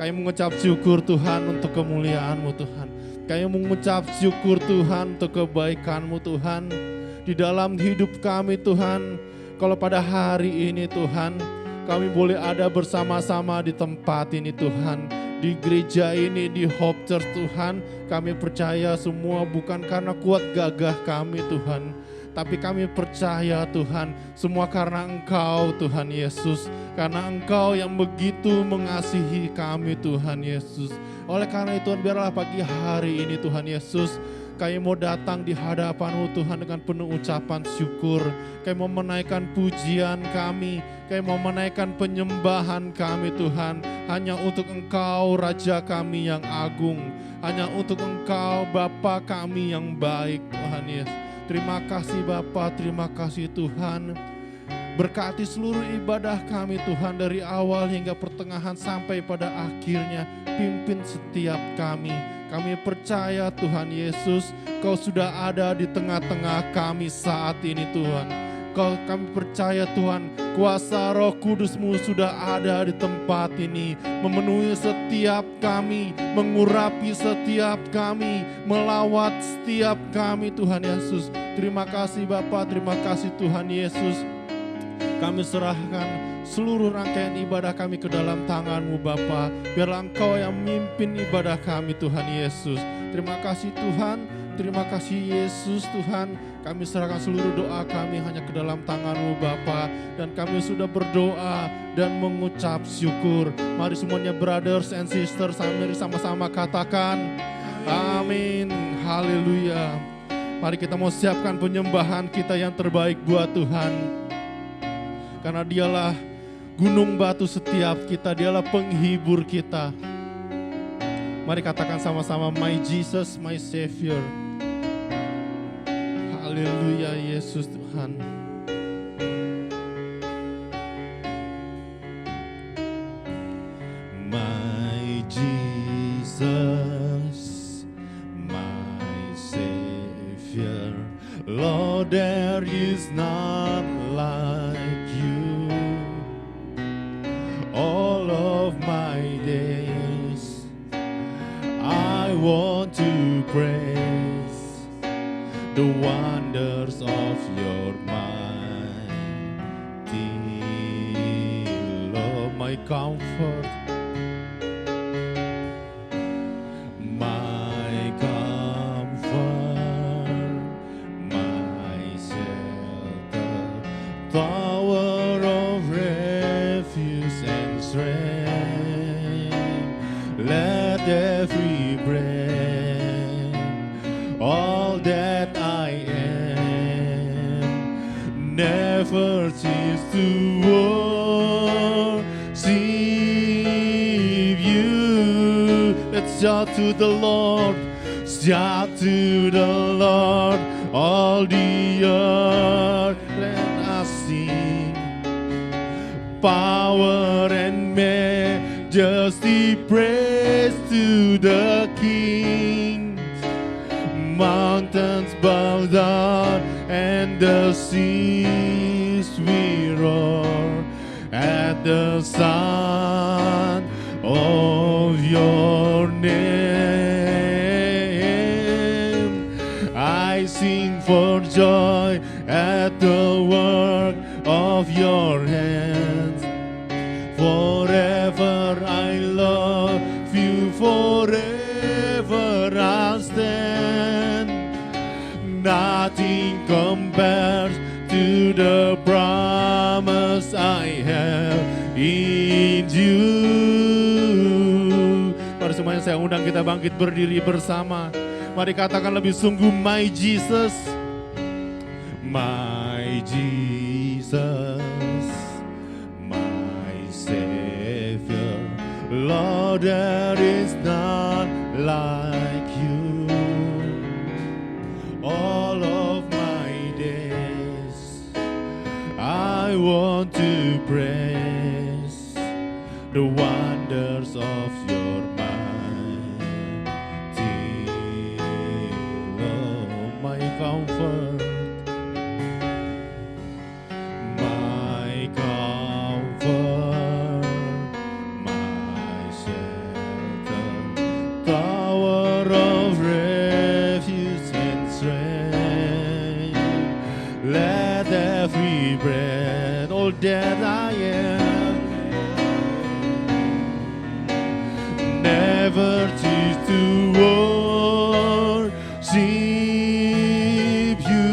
Kami mengucap syukur Tuhan untuk kemuliaan-Mu Tuhan. Kami mengucap syukur Tuhan untuk kebaikan-Mu Tuhan di dalam hidup kami Tuhan. Kalau pada hari ini Tuhan, kami boleh ada bersama-sama di tempat ini Tuhan, di gereja ini, di Hope Church Tuhan. Kami percaya semua bukan karena kuat gagah kami Tuhan, tapi kami percaya Tuhan, semua karena Engkau Tuhan Yesus. Karena Engkau yang begitu mengasihi kami Tuhan Yesus. Oleh karena itu biarlah pagi hari ini Tuhan Yesus, kami mau datang di hadapan-Mu Tuhan dengan penuh ucapan syukur. Kami mau menaikkan pujian kami, kami mau menaikkan penyembahan kami Tuhan. Hanya untuk Engkau Raja kami yang agung, hanya untuk Engkau Bapa kami yang baik Tuhan Yesus. Terima kasih Bapa, terima kasih Tuhan. Berkati seluruh ibadah kami Tuhan dari awal hingga pertengahan sampai pada akhirnya. Pimpin setiap kami. Kami percaya Tuhan Yesus, Kau sudah ada di tengah-tengah kami saat ini Tuhan. Kami percaya Tuhan, kuasa Roh Kudus-Mu sudah ada di tempat ini, memenuhi setiap kami, mengurapi setiap kami, melawat setiap kami Tuhan Yesus. Terima kasih Bapa, terima kasih Tuhan Yesus. Kami serahkan seluruh rangkaian ibadah kami ke dalam tangan-Mu Bapa. Biarlah Engkau yang memimpin ibadah kami Tuhan Yesus. Terima kasih Tuhan, terima kasih Yesus Tuhan. Kami serahkan seluruh doa kami hanya ke dalam tangan-Mu Bapa. Dan kami sudah berdoa dan mengucap syukur. Mari semuanya brothers and sisters, mari sama-sama katakan amin, haleluya. Mari kita mau siapkan penyembahan kita yang terbaik buat Tuhan. Karena Dialah gunung batu setiap kita, Dialah penghibur kita. Mari katakan sama-sama, my Jesus, my Savior. Haleluya Yesus Tuhan. My Jesus, my Savior, Lord, there is none like all of my days. I want to praise the wonders of your mighty love, my comfort, my comfort, my shelter, tower of refuge and strength. Let every breath, all that I am, never cease to worship you. Let's shout to the Lord, shout to the Lord, all the earth. Let us sing. Power and majesty, praise to the King. Mountains bow down and the seas we roar at the sound of your name. I sing for joy at the work of your hands. Forever I love you, forever I'll stand. Nothing compares to the promise I have in you. Mari semuanya saya undang kita bangkit berdiri bersama. Mari katakan lebih sungguh, my Jesus, my Jesus, my Savior, Lord, there is none like you. All of my days I want to praise the wonders of your mighty love, my comfort, my comfort, my shelter. tower of refuge and strength. Let every breath, all that I am, never cease to worship you.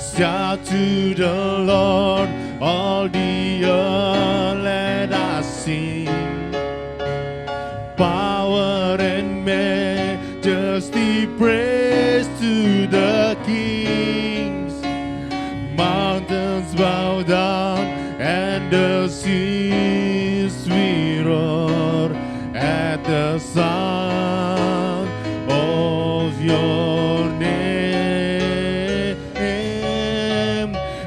Shout to the Lord, all the earth, let us sing. Power and majesty, praise to the kings. Mountains bow down and the seas we roar at the sound of your name.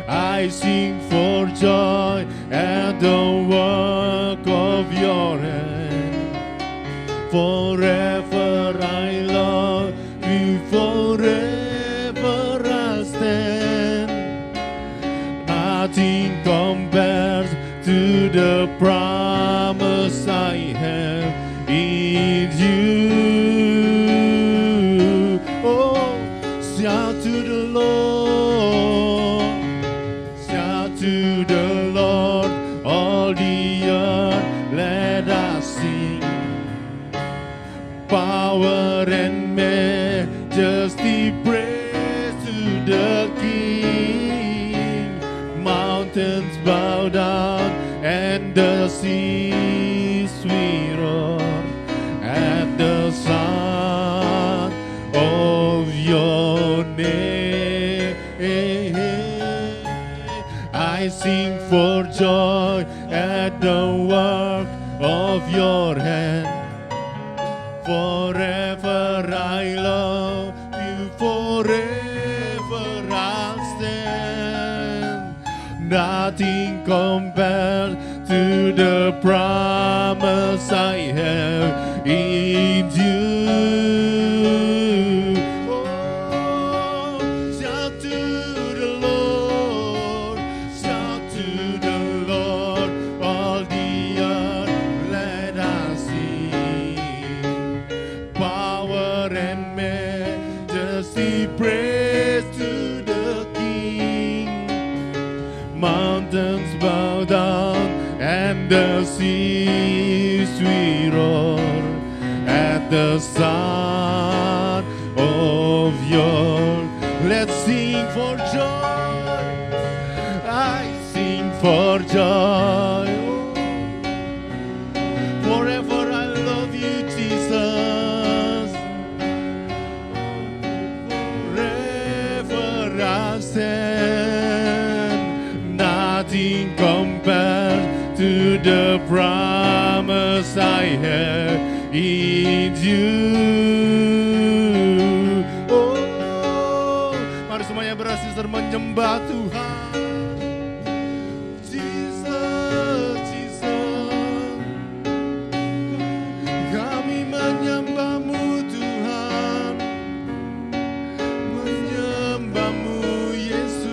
I sing for joy at the work of your hand. Forever I love you, forever I'll stand. Nothing compares to the promise I have in you. Oh, shout to the Lord, shout to the Lord, all the earth, let us sing. Power and majesty, praise to the King. Mountains bow down and the seas we roar at the sound of your name. I sing for joy at the work of your hand. Forever I love you, forever I'll stand. Nothing compares to the promise I have in you. Oh, shout to the Lord, shout to the Lord, all the earth, let us sing. Power and majesty, praise to the King. Mountains bow down and the seas we roar at the sound of your. Let's sing for joy. I sing for joy. Forever I love you, Jesus. Forever I stand. Nothing compares to the promise I have in you. Oh, mari semuanya berhasil menyembah Tuhan. Jesus, Jesus, kami menyembahmu Tuhan, menyembahmu Yesus.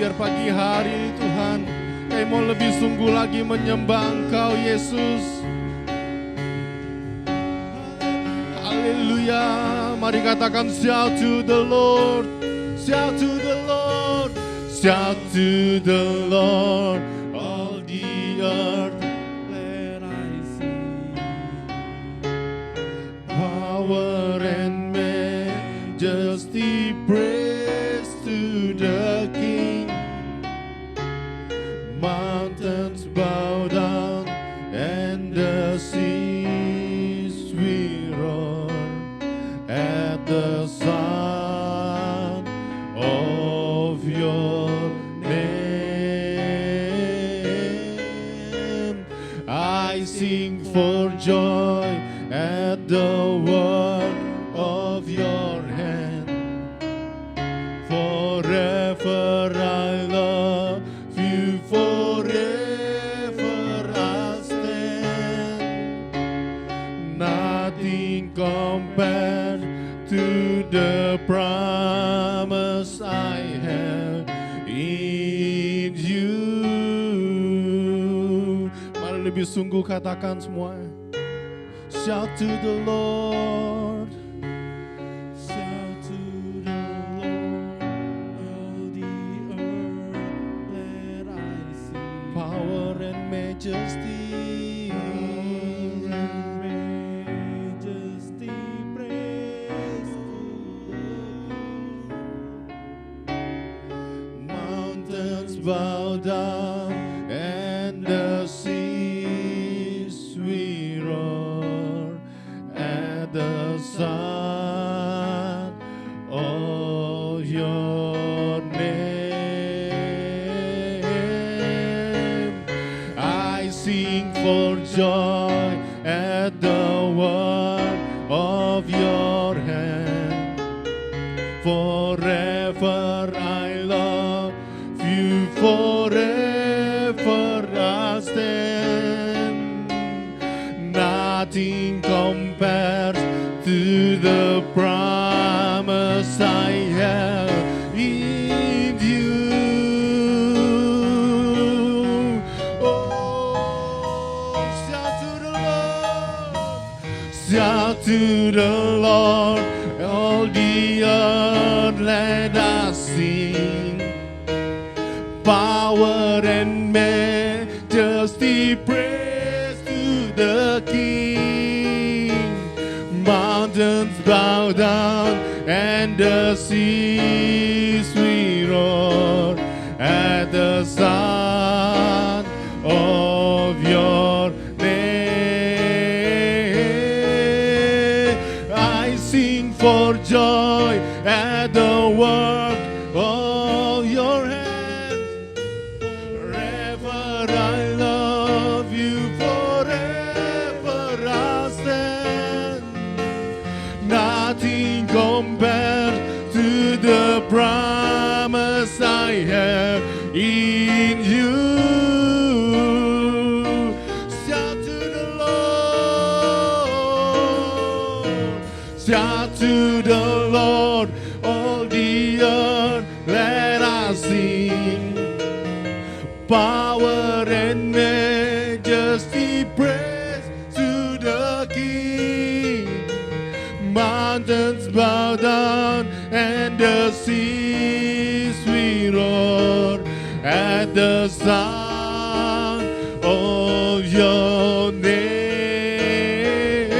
Biar pagi hari Tuhan, kami mau lebih sungguh lagi menyembah Engkau Yesus. Haleluya. Mari katakan shout to the Lord, shout to the Lord, shout to the Lord, all the earth, let I sing. Power and majesty, praise to the King. Mountains bow down and the seas we roar at the sound of your name. I sing for joy at the work of your hand. Forever I love you, forever I'll stand. Nothing compared to the promise I have in you. Mari lebih sungguh katakan semua. Shout to the Lord. Shout to the Lord, all the earth, let I see power and majesty. Power and majesty, praise to the mountains bow down and the seas we roar at the sound of your name. I sing for joy at the work of your hand. Forever I love you, forever I stand. Nothing compares to the promise I have in you. Oh, shout to the Lord. Shout to the Lord, all the earth, let us sing. Power and majesty, praise to the King. Mountains bow down and the seas we roar at the sound of your name. I sing for joy at the work of your hands. Forever I love you, forever I'll stand. Nothing compares to the promise I have in you. Shout to the Lord. Shout to the Lord, all the earth, let us sing. Power and majesty, praise to the King. Mountains bow down and the seas we roar at the sound of your name.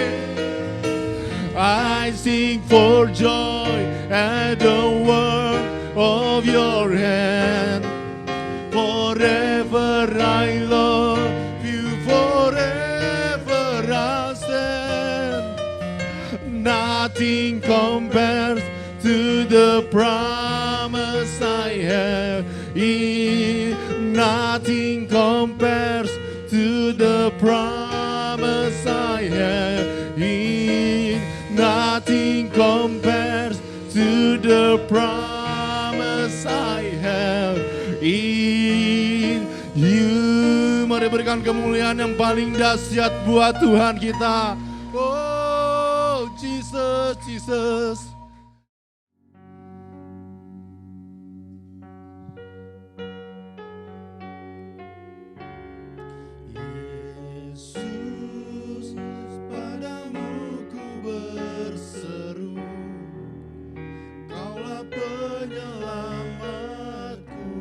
I sing for joy at the work of your hand. Forever I love you, forever I'll stand. Nothing compares to the promise I have in. Nothing compares to the promise I have in. Nothing compares to the promise I have in you. Mari berikan kemuliaan yang paling dahsyat buat Tuhan kita. Oh, Jesus, Jesus. Yesus, padamu ku berseru, Kaulah penyelamatku.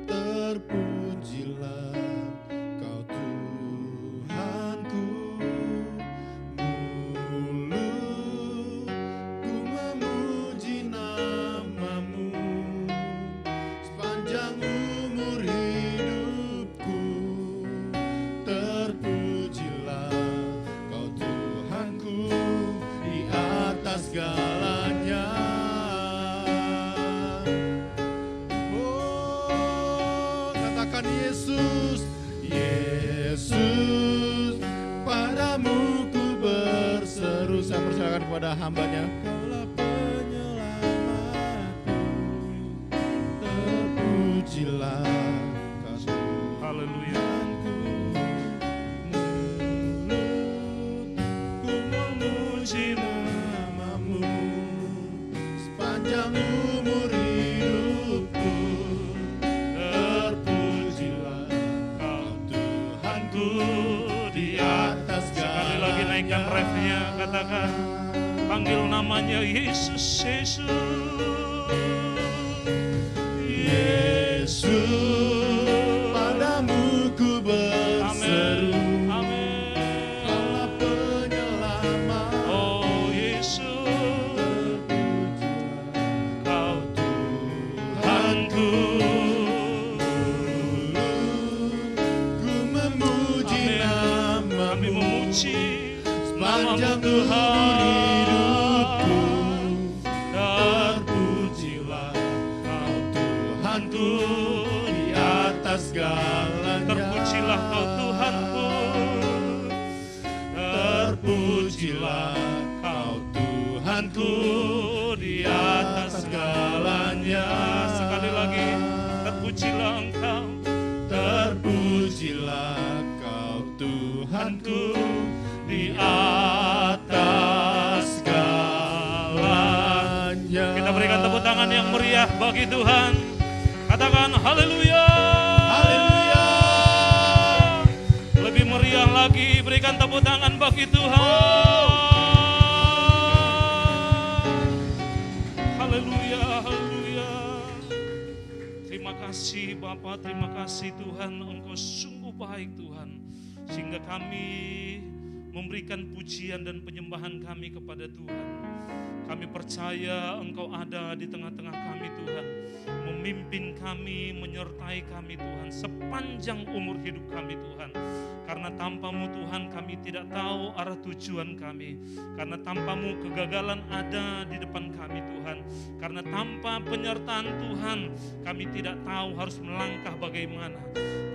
Terpujilah Kau Tuhanku, mulut ku memuji namamu sepanjang umur hidupku. Terpujilah Kau Tuhanku di atas segalanya. Oh, katakan Yesus, Yesus. kepada hambanya. Kaulah penyelamatku, terpujilah kasih. Haleluya. Ku memuji namamu sepanjang umur hidupku. Terpujilah kau Tuhanku di atas segala. Sekali lagi naikkan refnya, katakan, panggil namanya Yesus, Yesus. Yesus, padamu ku berseru. Amin. Kaulah penyelamat. Oh Yesus, Kau Tuhanku. Ku memuji Amin. Kami namamu memuji sepanjang namamu Tuhan. hidupku. Terpujilah kau Tuhanku di atas segalanya. Terpujilah kau Tuhanku. Terpujilah kau Tuhanku di atas segalanya. Sekali lagi, terpujilah Engkau. Terpujilah kau Tuhanku di atas segalanya. Kita berikan tepuk tangan yang meriah bagi Tuhan. Katakan haleluya. Haleluya. Lebih meriah lagi, berikan tepuk tangan bagi Tuhan. Haleluya, haleluya. Terima kasih Bapa, terima kasih Tuhan, Engkau sungguh baik Tuhan. Sehingga kami memberikan pujian dan penyembahan kami kepada Tuhan. Kami percaya Engkau ada di tengah-tengah kami Tuhan. Memimpin kami, menyertai kami Tuhan sepanjang umur hidup kami Tuhan. Karena tanpa-Mu Tuhan kami tidak tahu arah tujuan kami. Karena tanpa-Mu kegagalan ada di depan kami Tuhan. Karena tanpa penyertaan Tuhan kami tidak tahu harus melangkah bagaimana.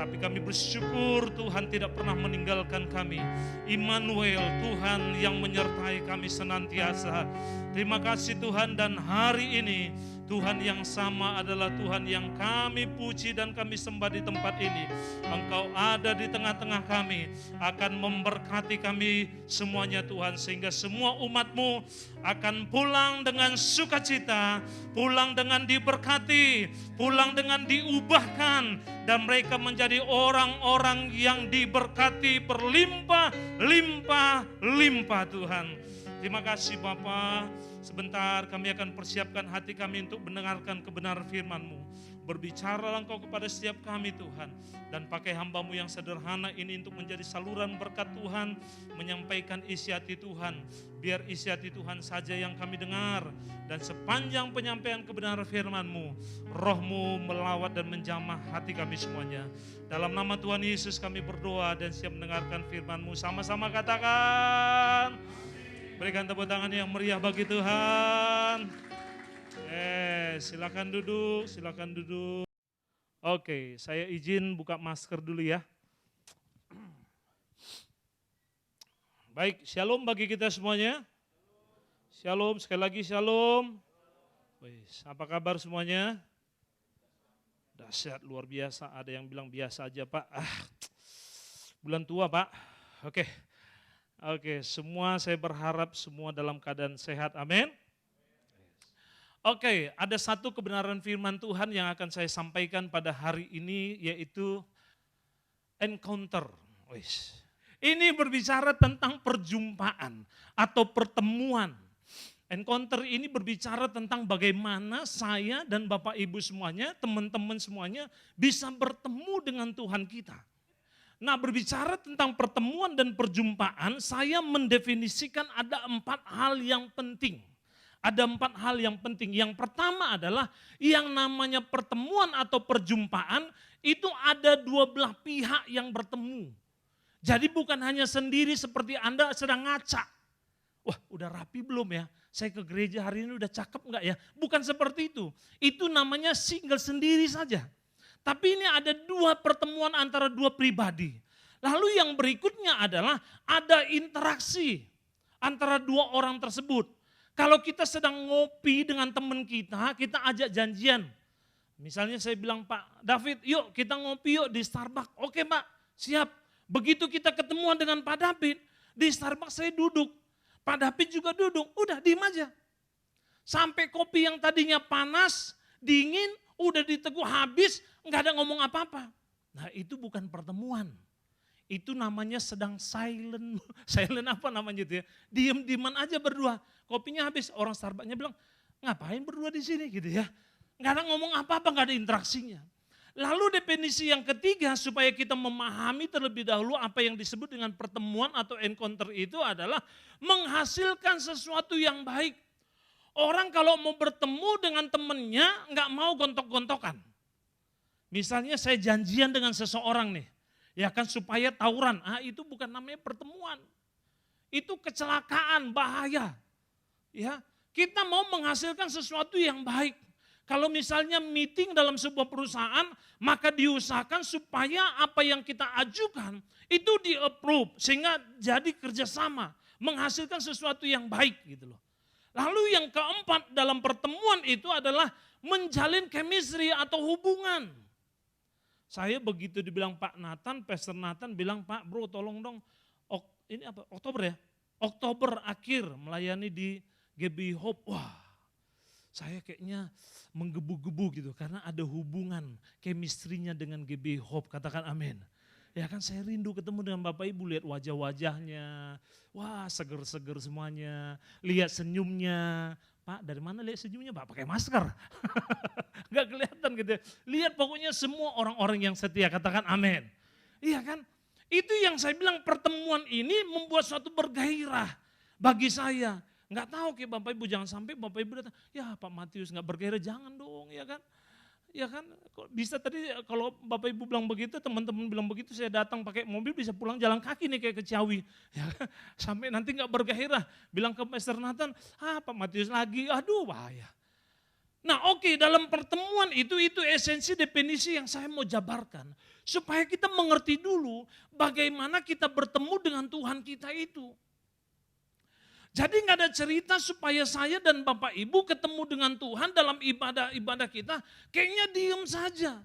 Tapi kami bersyukur Tuhan tidak pernah meninggalkan kami. Immanuel, Tuhan yang menyertai kami senantiasa. Terima kasih Tuhan, dan hari ini Tuhan yang sama adalah Tuhan yang kami puji dan kami sembah di tempat ini. Engkau ada di tengah-tengah kami, akan memberkati kami semuanya Tuhan, sehingga semua umat-Mu akan pulang dengan sukacita, pulang dengan diberkati, pulang dengan diubahkan, dan mereka menjadi orang-orang yang diberkati berlimpah-limpah Tuhan. Terima kasih Bapa. Sebentar kami akan persiapkan hati kami untuk mendengarkan kebenaran firman-Mu. Berbicaralah Engkau kepada setiap kami Tuhan. Dan pakai hamba-Mu yang sederhana ini untuk menjadi saluran berkat Tuhan. Menyampaikan isi hati Tuhan. Biar isi hati Tuhan saja yang kami dengar. Dan sepanjang penyampaian kebenaran firman-Mu, Roh-Mu melawat dan menjamah hati kami semuanya. Dalam nama Tuhan Yesus kami berdoa dan siap mendengarkan firman-Mu. Sama-sama katakan. Berikan tepuk tangan yang meriah bagi Tuhan. Silakan duduk, silakan duduk. Oke, saya izin buka masker dulu ya. Baik, shalom bagi kita semuanya. Shalom, sekali lagi shalom. Apa kabar semuanya? Dahsyat, luar biasa. Ada yang bilang biasa aja Pak. Bulan tua Pak. Oke, semua saya berharap semua dalam keadaan sehat, amin. Oke, ada satu kebenaran firman Tuhan yang akan saya sampaikan pada hari ini, yaitu encounter. Ini berbicara tentang perjumpaan atau pertemuan. Encounter ini berbicara tentang bagaimana saya dan Bapak Ibu semuanya, teman-teman semuanya bisa bertemu dengan Tuhan kita. Nah, berbicara tentang pertemuan dan perjumpaan, saya mendefinisikan ada 4 hal yang penting. Ada 4 hal yang penting. Yang pertama adalah yang namanya pertemuan atau perjumpaan itu ada 2 belah pihak yang bertemu. Jadi bukan hanya sendiri seperti Anda sedang ngaca. Wah, udah rapi belum ya? Saya ke gereja hari ini udah cakep enggak ya? Bukan seperti itu. Itu namanya single sendiri saja. Tapi ini ada 2 pertemuan antara 2 pribadi. Lalu yang berikutnya adalah ada interaksi. antara dua orang tersebut. Kalau kita sedang ngopi dengan teman kita ajak janjian. Misalnya saya bilang, Pak David, yuk kita ngopi yuk di Starbucks. Oke Pak, siap. Begitu kita ketemuan dengan Pak David, di Starbucks saya duduk. Pak David juga duduk, udah diem aja. Sampai kopi yang tadinya panas, dingin, udah diteguh habis, nggak ada ngomong apa-apa. Nah itu bukan pertemuan. Itu namanya sedang silent. Silent apa namanya itu ya? Diem-dieman aja berdua. Kopinya habis, orang Starbucksnya bilang, ngapain berdua di sini gitu ya. Nggak ada ngomong apa-apa, nggak ada interaksinya. Lalu definisi yang ketiga supaya kita memahami terlebih dahulu apa yang disebut dengan pertemuan atau encounter itu adalah menghasilkan sesuatu yang baik. Orang kalau mau bertemu dengan temennya nggak mau gontok-gontokan. Misalnya saya janjian dengan seseorang nih, ya kan supaya tawuran. Itu bukan namanya pertemuan. Itu kecelakaan, bahaya. Ya, kita mau menghasilkan sesuatu yang baik. Kalau misalnya meeting dalam sebuah perusahaan, maka diusahakan supaya apa yang kita ajukan itu di-approve sehingga jadi kerjasama, menghasilkan sesuatu yang baik gitu loh. Lalu yang keempat dalam pertemuan itu adalah menjalin chemistry atau hubungan. Saya begitu dibilang Pak Nathan, Pastor Nathan bilang, Pak bro tolong dong, ini apa, Oktober ya? Oktober akhir melayani di GB Hope. Wah, saya kayaknya menggebu-gebu gitu karena ada hubungan chemistry-nya dengan GB Hope, katakan amin. Ya kan saya rindu ketemu dengan Bapak Ibu, lihat wajah-wajahnya, wah seger-seger semuanya, lihat senyumnya. Pak dari mana lihat senyumnya Pak? Pakai masker. Gak kelihatan gitu. Lihat pokoknya semua orang-orang yang setia, katakan amin. Iya kan? Itu yang saya bilang pertemuan ini membuat suatu bergairah bagi saya. Nggak tahu kayak Bapak Ibu, jangan sampai Bapak Ibu datang, ya Pak Matius nggak bergairah, jangan dong ya kan. Ya kan, bisa tadi kalau Bapak Ibu bilang begitu, teman-teman bilang begitu, saya datang pakai mobil bisa pulang jalan kaki nih kayak ke Ciawi. Ya kan? Sampai nanti nggak bergairah, bilang ke Pastor Nathan, Pak Matius lagi, aduh bahaya. Nah oke, dalam pertemuan itu esensi definisi yang saya mau jabarkan. Supaya kita mengerti dulu bagaimana kita bertemu dengan Tuhan kita itu. Jadi nggak ada cerita supaya saya dan Bapak Ibu ketemu dengan Tuhan dalam ibadah kita, kayaknya diem saja.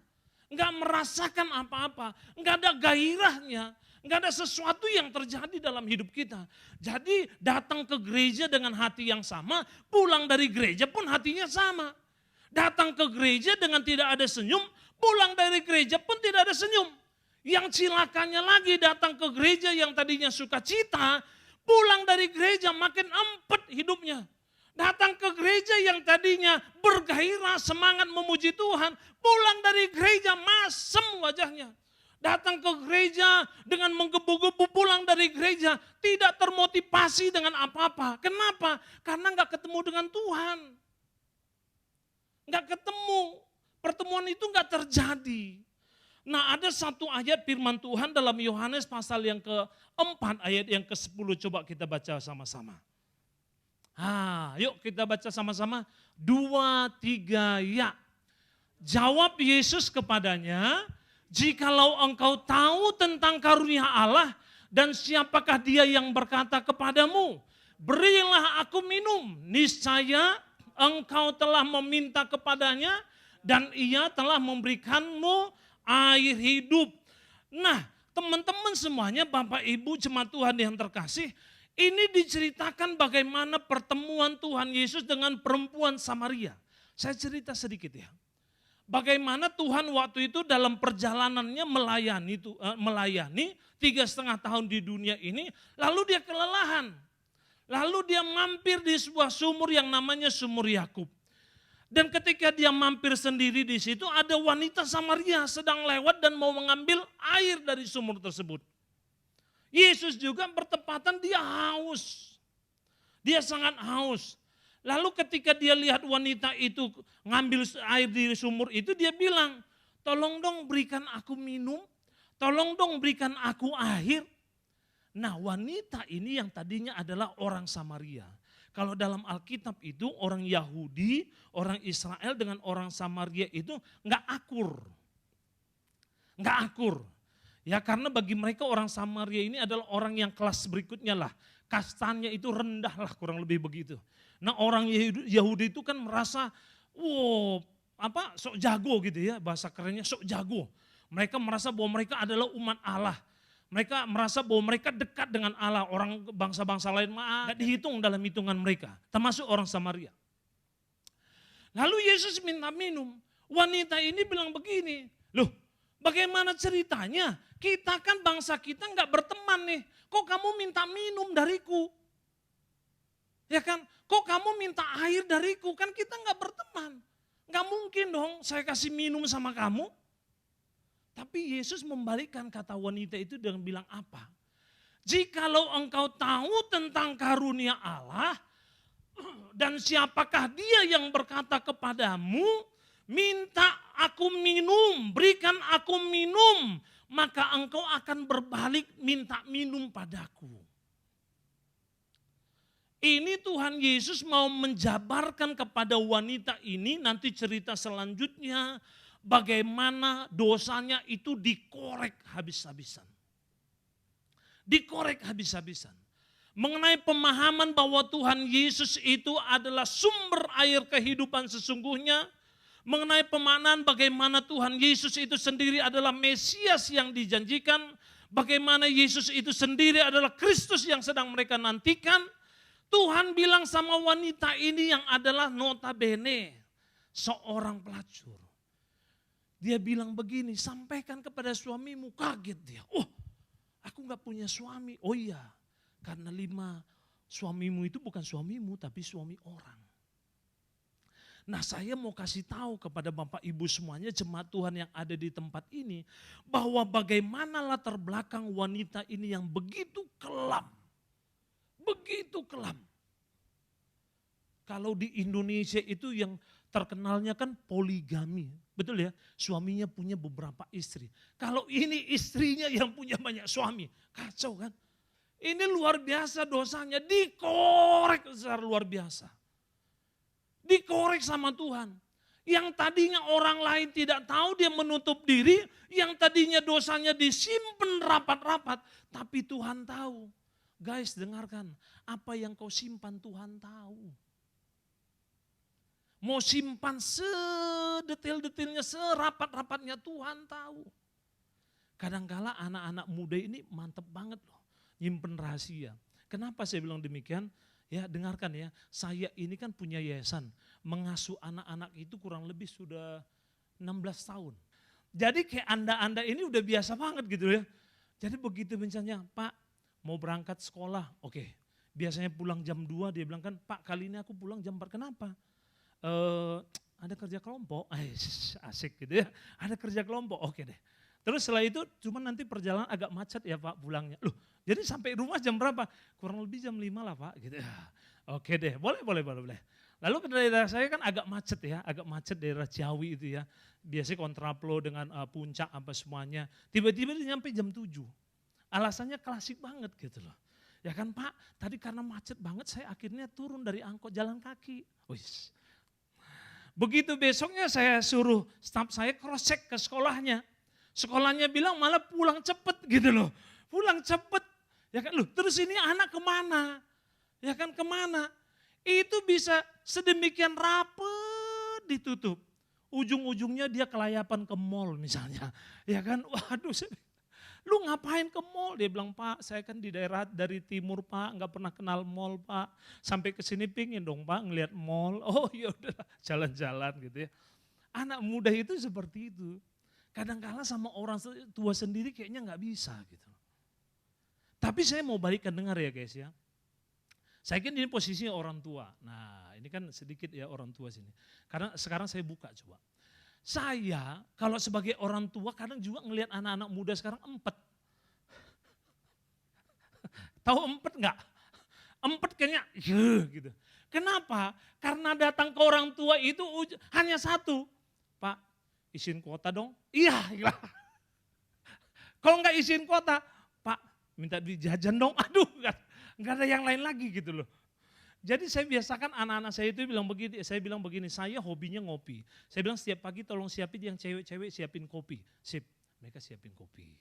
Nggak merasakan apa-apa, nggak ada gairahnya, nggak ada sesuatu yang terjadi dalam hidup kita. Jadi datang ke gereja dengan hati yang sama, pulang dari gereja pun hatinya sama. Datang ke gereja dengan tidak ada senyum, pulang dari gereja pun tidak ada senyum. Yang cilakanya lagi datang ke gereja yang tadinya sukacita, pulang dari gereja makin empet hidupnya. Datang ke gereja yang tadinya bergairah, semangat memuji Tuhan, pulang dari gereja masem wajahnya. Datang ke gereja dengan menggebu-gebu, pulang dari gereja tidak termotivasi dengan apa-apa. Kenapa? Karena nggak ketemu dengan Tuhan. Nggak ketemu, pertemuan itu nggak terjadi. Nah ada satu ayat firman Tuhan dalam Yohanes pasal yang ke-4 ayat yang ke-10, coba kita baca sama-sama. Yuk kita baca sama-sama, 2, 3, ya. Jawab Yesus kepadanya, jikalau engkau tahu tentang karunia Allah dan siapakah dia yang berkata kepadamu, berilah aku minum, niscaya engkau telah meminta kepadanya dan ia telah memberikanmu air hidup. Nah teman-teman semuanya, Bapak Ibu jemaat Tuhan yang terkasih, ini diceritakan bagaimana pertemuan Tuhan Yesus dengan perempuan Samaria. Saya cerita sedikit ya. Bagaimana Tuhan waktu itu dalam perjalanannya melayani 3,5 tahun di dunia ini, lalu dia kelelahan. Lalu dia mampir di sebuah sumur yang namanya Sumur Yakub. Dan ketika dia mampir sendiri di situ, ada wanita Samaria sedang lewat dan mau mengambil air dari sumur tersebut. Yesus juga bertepatan dia haus. Dia sangat haus. Lalu ketika dia lihat wanita itu ngambil air di sumur itu, dia bilang, tolong dong berikan aku minum, tolong dong berikan aku air. Nah wanita ini yang tadinya adalah orang Samaria. Kalau dalam Alkitab itu orang Yahudi, orang Israel dengan orang Samaria itu nggak akur. Nggak akur. Ya karena bagi mereka orang Samaria ini adalah orang yang kelas berikutnya lah. Kastanya itu rendah lah kurang lebih begitu. Nah orang Yahudi itu kan merasa, wow sok jago gitu ya, bahasa kerennya sok jago. Mereka merasa bahwa mereka adalah umat Allah. Mereka merasa bahwa mereka dekat dengan Allah. Orang bangsa-bangsa lain gak dihitung dalam hitungan mereka. Termasuk orang Samaria. Lalu Yesus minta minum. Wanita ini bilang begini, loh bagaimana ceritanya? Kita kan bangsa kita gak berteman nih. Kok kamu minta minum dariku? Ya kan, kok kamu minta air dariku? Kan kita gak berteman. Gak mungkin dong saya kasih minum sama kamu. Tapi Yesus membalikkan kata wanita itu dengan bilang apa? Jikalau engkau tahu tentang karunia Allah dan siapakah dia yang berkata kepadamu, minta aku minum, berikan aku minum, maka engkau akan berbalik minta minum padaku. Ini Tuhan Yesus mau menjabarkan kepada wanita ini nanti cerita selanjutnya bagaimana dosanya itu dikorek habis-habisan. Dikorek habis-habisan. Mengenai pemahaman bahwa Tuhan Yesus itu adalah sumber air kehidupan sesungguhnya. Mengenai pemahaman bagaimana Tuhan Yesus itu sendiri adalah Mesias yang dijanjikan. Bagaimana Yesus itu sendiri adalah Kristus yang sedang mereka nantikan. Tuhan bilang sama wanita ini yang adalah notabene seorang pelacur. Dia bilang begini, sampaikan kepada suamimu. Kaget dia, oh aku gak punya suami. Oh iya, karena 5 suamimu itu bukan suamimu tapi suami orang. Nah saya mau kasih tahu kepada Bapak Ibu semuanya, jemaat Tuhan yang ada di tempat ini, bahwa bagaimana latar belakang wanita ini yang begitu kelam. Begitu kelam. Kalau di Indonesia itu yang terkenalnya kan poligami. Betul ya, suaminya punya beberapa istri. Kalau ini istrinya yang punya banyak suami, kacau kan. Ini luar biasa dosanya, dikorek secara luar biasa. Dikorek sama Tuhan. Yang tadinya orang lain tidak tahu, dia menutup diri. Yang tadinya dosanya disimpan rapat-rapat, tapi Tuhan tahu. Guys dengarkan, apa yang kau simpan Tuhan tahu. Mau simpan sedetail-detailnya, serapat-rapatnya Tuhan tahu. Kadangkala anak-anak muda ini mantep banget loh, nyimpen rahasia. Kenapa saya bilang demikian? Ya dengarkan ya, saya ini kan punya yayasan, mengasuh anak-anak itu kurang lebih sudah 16 tahun. Jadi kayak anda ini udah biasa banget gitu ya. Jadi begitu misalnya, Pak mau berangkat sekolah, oke. Biasanya pulang jam 2, dia bilang kan, Pak kali ini aku pulang jam 4, kenapa? Ada kerja kelompok, asik gitu ya. Ada kerja kelompok, oke deh. Terus setelah itu cuma nanti perjalanan agak macet ya Pak pulangnya. Loh, jadi sampai rumah jam berapa? Kurang lebih jam 5 lah Pak gitu. Oke deh, boleh. Lalu ke daerah saya kan agak macet ya, agak macet daerah Ciawi itu ya. Biasanya kontraplo dengan puncak apa semuanya. Tiba-tiba dia nyampe jam 7. Alasannya klasik banget gitu loh. Ya kan Pak, tadi karena macet banget saya akhirnya turun dari angkot jalan kaki. Wis. Begitu besoknya saya suruh staf saya cross check ke sekolahnya. Sekolahnya bilang malah pulang cepet gitu loh. Pulang cepet. Ya kan, loh terus ini anak kemana? Ya kan kemana? Itu bisa sedemikian rapet ditutup. Ujung-ujungnya dia kelayapan ke mall misalnya. Ya kan, waduh lu ngapain ke mall? Dia bilang, Pak saya kan di daerah dari timur Pak, nggak pernah kenal mall Pak. Sampai ke sini pingin dong Pak ngelihat mall. Oh ya udah jalan-jalan gitu ya. Anak muda itu seperti itu. Kadang-kala sama orang tua sendiri kayaknya nggak bisa gitu. Tapi saya mau balikkan dengar ya guys ya. Saya kira ini posisinya orang tua. Nah ini kan sedikit ya orang tua sini. Karena sekarang saya buka coba. Saya kalau sebagai orang tua kadang juga ngelihat anak-anak muda sekarang empet. Tahu empet enggak? Empet kayaknya gitu. Kenapa? Karena datang ke orang tua itu hanya satu. Pak, izin kuota dong. Iya. Kalau enggak izin kuota, Pak minta duit jajan dong. Aduh enggak ada yang lain lagi gitu loh. Jadi saya biasakan anak-anak saya itu bilang begini, saya hobinya ngopi. Saya bilang setiap pagi tolong siapin yang cewek-cewek siapin kopi. Sip, mereka siapin kopi.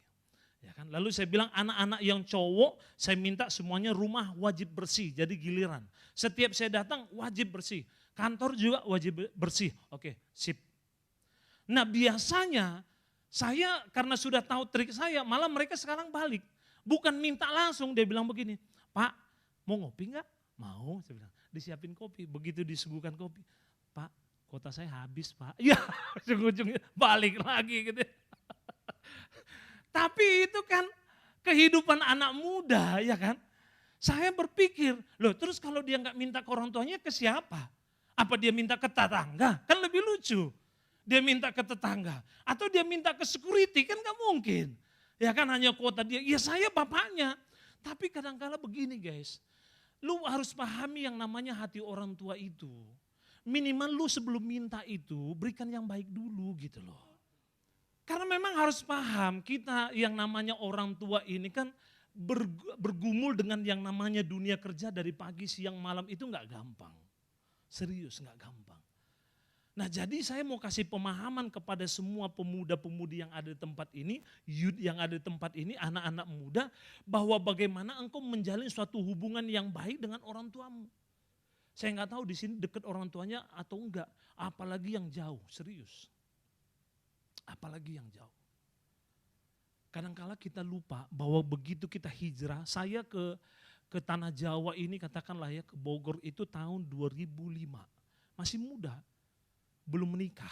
Ya kan? Lalu saya bilang anak-anak yang cowok saya minta semuanya rumah wajib bersih, jadi giliran. Setiap saya datang wajib bersih, kantor juga wajib bersih. Oke, sip. Nah biasanya saya karena sudah tahu trik saya, malah mereka sekarang balik. Bukan minta langsung, dia bilang begini, Pak mau ngopi enggak? Mau, saya bilang, disiapin kopi. Begitu disuguhkan kopi, Pak kuota saya habis Pak. Ya ujung-ujungnya balik lagi gitu. Tapi itu kan kehidupan anak muda ya kan. Saya berpikir, loh terus kalau dia nggak minta ke orang tuanya ke siapa? Apa dia minta ke tetangga? Kan lebih lucu. Dia minta ke tetangga. Atau dia minta ke security, kan nggak mungkin. Ya kan hanya kuota dia, ya saya bapaknya. Tapi kadang-kala begini guys, lu harus pahami yang namanya hati orang tua itu. Minimal lu sebelum minta itu, berikan yang baik dulu gitu loh. Karena memang harus paham kita yang namanya orang tua ini kan bergumul dengan yang namanya dunia kerja dari pagi, siang, malam itu nggak gampang. Serius nggak gampang. Nah jadi saya mau kasih pemahaman kepada semua pemuda-pemudi yang ada di tempat ini, youth yang ada di tempat ini, anak-anak muda, bahwa bagaimana engkau menjalin suatu hubungan yang baik dengan orang tuamu. Saya nggak tahu di sini dekat orang tuanya atau enggak, apalagi yang jauh, serius. Apalagi yang jauh. Kadang-kala kita lupa bahwa begitu kita hijrah, saya ke tanah Jawa ini katakanlah ya, ke Bogor itu tahun 2005. Masih muda, belum menikah.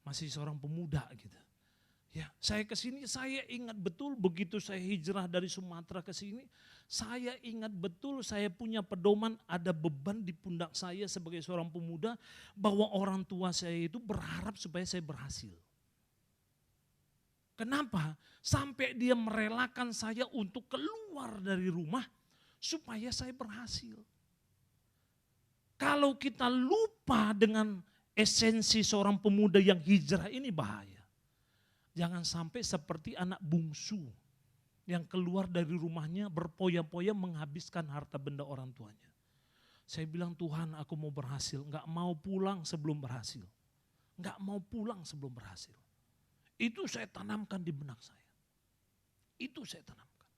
Masih seorang pemuda gitu. Ya, saya ke sini saya ingat betul begitu saya hijrah dari Sumatera ke sini, saya ingat betul saya punya pedoman, ada beban di pundak saya sebagai seorang pemuda bahwa orang tua saya itu berharap supaya saya berhasil. Kenapa? Sampai dia merelakan saya untuk keluar dari rumah supaya saya berhasil. Kalau kita lupa dengan esensi seorang pemuda yang hijrah ini bahaya. Jangan sampai seperti anak bungsu yang keluar dari rumahnya berpoya-poya menghabiskan harta benda orang tuanya. Saya bilang Tuhan aku mau berhasil, enggak mau pulang sebelum berhasil. Enggak mau pulang sebelum berhasil. Itu saya tanamkan di benak saya. Itu saya tanamkan.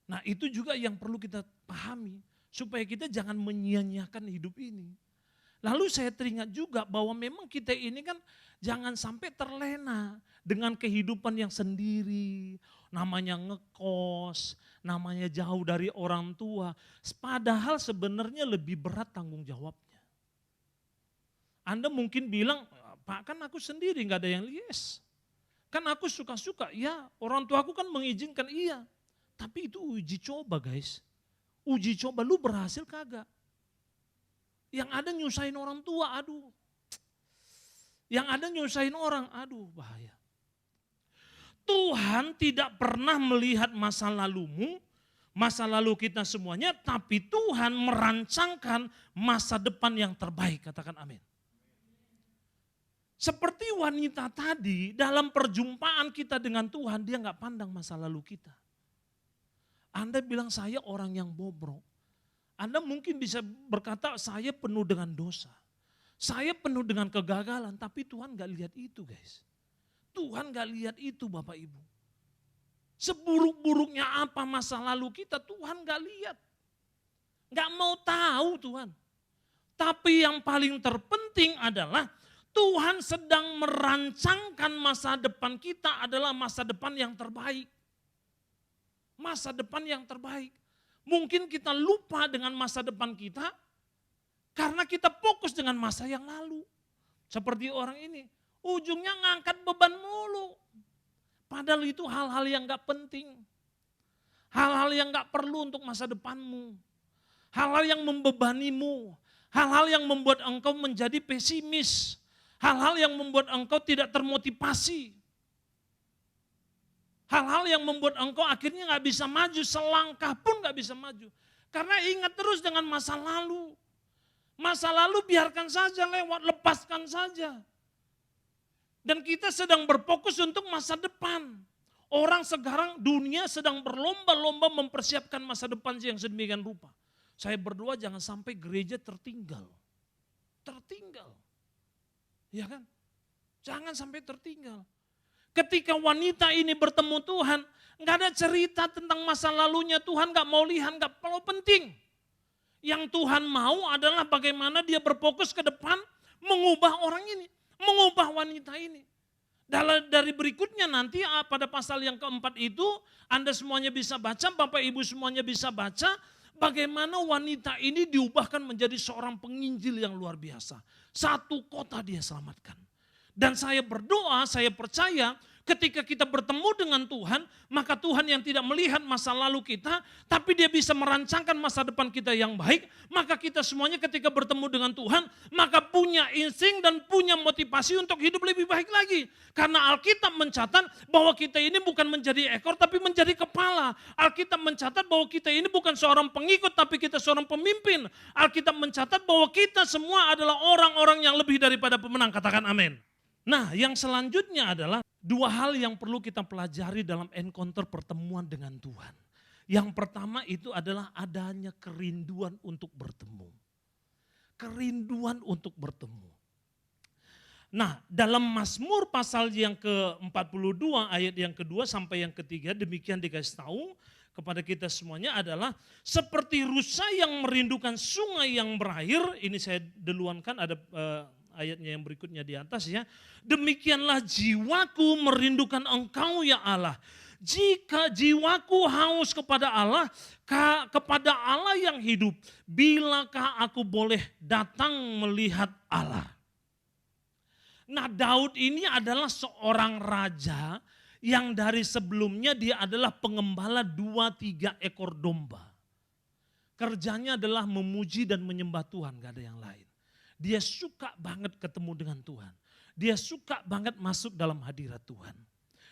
Nah itu juga yang perlu kita pahami. Supaya kita jangan menyia-nyiakan hidup ini. Lalu saya teringat juga bahwa memang kita ini kan jangan sampai terlena dengan kehidupan yang sendiri. Namanya ngekos, namanya jauh dari orang tua. Padahal sebenarnya lebih berat tanggung jawabnya. Anda mungkin bilang, Pak kan aku sendiri gak ada yang yes. Kan aku suka-suka, ya orang tua aku kan mengizinkan iya. Tapi itu uji coba guys. Uji coba lu berhasil kagak. Yang ada nyusahin orang tua, aduh. Yang ada nyusahin orang, aduh bahaya. Tuhan tidak pernah melihat masa lalumu, masa lalu kita semuanya, tapi Tuhan merancangkan masa depan yang terbaik, katakan amin. Seperti wanita tadi, dalam perjumpaan kita dengan Tuhan, dia gak pandang masa lalu kita. Anda bilang saya orang yang bobrok. Anda mungkin bisa berkata saya penuh dengan dosa. Saya penuh dengan kegagalan, tapi Tuhan gak lihat itu guys. Tuhan gak lihat itu Bapak Ibu. Seburuk-buruknya apa masa lalu kita, Tuhan gak lihat. Gak mau tahu Tuhan. Tapi yang paling terpenting adalah Tuhan sedang merancangkan masa depan kita adalah masa depan yang terbaik. Masa depan yang terbaik. Mungkin kita lupa dengan masa depan kita karena kita fokus dengan masa yang lalu. Seperti orang ini, ujungnya ngangkat beban mulu. Padahal itu hal-hal yang gak penting. Hal-hal yang gak perlu untuk masa depanmu. Hal-hal yang membebanimu. Hal-hal yang membuat engkau menjadi pesimis. Hal-hal yang membuat engkau tidak termotivasi. Hal-hal yang membuat engkau akhirnya gak bisa maju, selangkah pun gak bisa maju. Karena ingat terus dengan masa lalu. Masa lalu biarkan saja lewat, lepaskan saja. Dan kita sedang berfokus untuk masa depan. Orang sekarang dunia sedang berlomba-lomba mempersiapkan masa depan yang sedemikian rupa. Saya berdoa jangan sampai gereja tertinggal. Tertinggal. Ya kan? Jangan sampai tertinggal. Ketika wanita ini bertemu Tuhan, nggak ada cerita tentang masa lalunya, Tuhan nggak mau lihat, nggak perlu penting. Yang Tuhan mau adalah bagaimana dia berfokus ke depan, mengubah orang ini, mengubah wanita ini. Dari berikutnya nanti pada pasal yang keempat itu, Anda semuanya bisa baca, Bapak Ibu semuanya bisa baca, bagaimana wanita ini diubahkan menjadi seorang penginjil yang luar biasa. Satu kota dia selamatkan. Dan saya berdoa, saya percaya ketika kita bertemu dengan Tuhan, maka Tuhan yang tidak melihat masa lalu kita, tapi dia bisa merancangkan masa depan kita yang baik, maka kita semuanya ketika bertemu dengan Tuhan, maka punya insting dan punya motivasi untuk hidup lebih baik lagi. Karena Alkitab mencatat bahwa kita ini bukan menjadi ekor, tapi menjadi kepala. Alkitab mencatat bahwa kita ini bukan seorang pengikut, tapi kita seorang pemimpin. Alkitab mencatat bahwa kita semua adalah orang-orang yang lebih daripada pemenang. Katakan amin. Nah, yang selanjutnya adalah dua hal yang perlu kita pelajari dalam encounter pertemuan dengan Tuhan. Yang pertama itu adalah adanya kerinduan untuk bertemu. Kerinduan untuk bertemu. Nah, dalam Mazmur pasal yang ke-42 ayat yang kedua sampai yang ketiga, demikian dikasih tahu kepada kita semuanya adalah seperti rusa yang merindukan sungai yang berair. Ini saya deluankan, ada ayatnya yang berikutnya di atas ya. Demikianlah jiwaku merindukan Engkau ya Allah. Jika jiwaku haus kepada Allah, kepada Allah yang hidup, bilakah aku boleh datang melihat Allah? Nah, Daud ini adalah seorang raja yang dari sebelumnya dia adalah pengembala 2-3 ekor domba. Kerjanya adalah memuji dan menyembah Tuhan, gak ada yang lain. Dia suka banget ketemu dengan Tuhan. Dia suka banget masuk dalam hadirat Tuhan.